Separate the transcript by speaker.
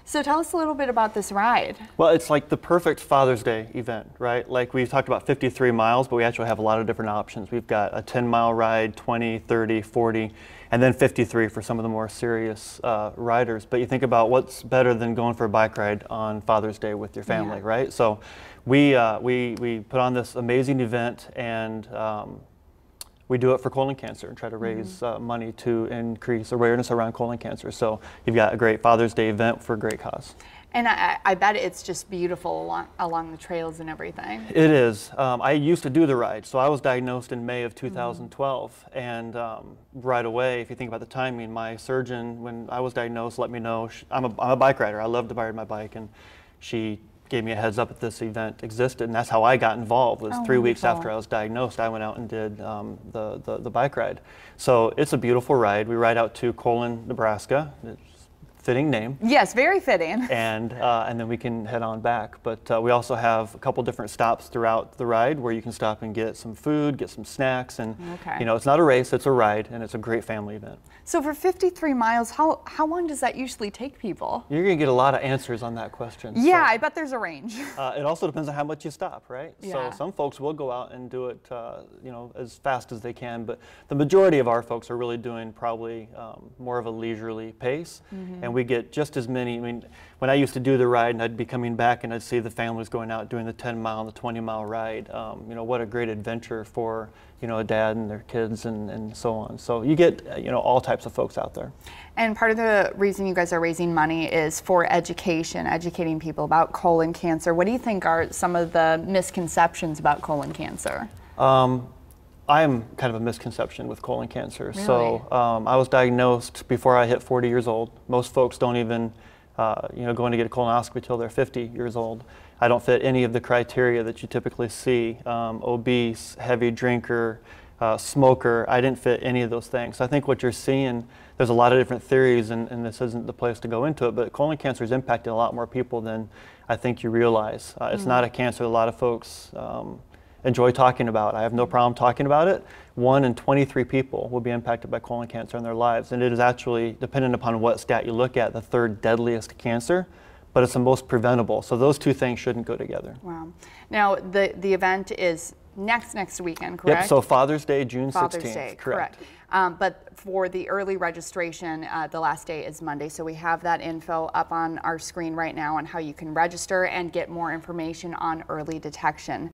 Speaker 1: So tell us a little bit about this ride.
Speaker 2: Well, it's like the perfect Father's Day event, right? Like we've talked about 53 miles, but we actually have a lot of different options. We've got a 10-mile ride, 20, 30, 40, and then 53 for some of the more serious riders. But you think about what's better than going for a bike ride on Father's Day with your family, right? So we put on this amazing event, and we do it for colon cancer and try to raise money to increase awareness around colon cancer. So you've got a great Father's Day event for a great cause.
Speaker 1: And I bet it's just beautiful along the trails and everything.
Speaker 2: It is. I used to do the ride. So I was diagnosed in May of 2012. And right away, if you think about the timing, my surgeon, when I was diagnosed, let me know. I'm a bike rider. I love to ride my bike. And she gave me a heads up that this event existed, and that's how I got involved. Was 3 weeks after I was diagnosed, I went out and did the bike ride. So it's a beautiful ride. We ride out to Rollin, Nebraska. It's a fitting name.
Speaker 1: Yes, very fitting.
Speaker 2: And then we can head on back. But we also have a couple different stops throughout the ride where you can stop and get some food, get some snacks, and you know, it's not a race, it's a ride, and it's a great family event.
Speaker 1: So for 53 miles, how long does that usually take people?
Speaker 2: You're going to get a lot of answers on that question.
Speaker 1: Yeah,
Speaker 2: so,
Speaker 1: I bet there's a range.
Speaker 2: It also depends on how much you stop, right?
Speaker 1: Yeah.
Speaker 2: So some folks will go out and do it, you know, as fast as they can, but the majority of our folks are really doing probably more of a leisurely pace, and we get just as many. I mean, when I used to do the ride, and I'd be coming back, and I'd see the families going out doing the 10-mile and the 20-mile ride. You know, what a great adventure for, you know, a dad and their kids and so on. So you get, you know, all types of folks out there.
Speaker 1: And part of the reason you guys are raising money is for education, educating people about colon cancer. What do you think are some of the misconceptions about colon cancer?
Speaker 2: I'm kind of a misconception with colon cancer.
Speaker 1: Really?
Speaker 2: So I was diagnosed before I hit 40 years old. Most folks don't even, you know, go in to get a colonoscopy till they're 50 years old. I don't fit any of the criteria that you typically see. Obese, heavy drinker, smoker. I didn't fit any of those things. So I think what you're seeing, there's a lot of different theories, and this isn't the place to go into it, but colon cancer is impacting a lot more people than I think you realize. It's not a cancer a lot of folks enjoy talking about. I have no problem talking about it. 1 in 23 people will be impacted by colon cancer in their lives, and it is actually, depending upon what stat you look at, the 3rd deadliest cancer, but it's the most preventable. So those two things shouldn't go together.
Speaker 1: Wow. Now, the event is next weekend, correct?
Speaker 2: Yep, so Father's Day, June 16th.
Speaker 1: Father's Day, correct. But for the early registration, the last day is Monday, so we have that info up on our screen right now on how you can register and get more information on early detection.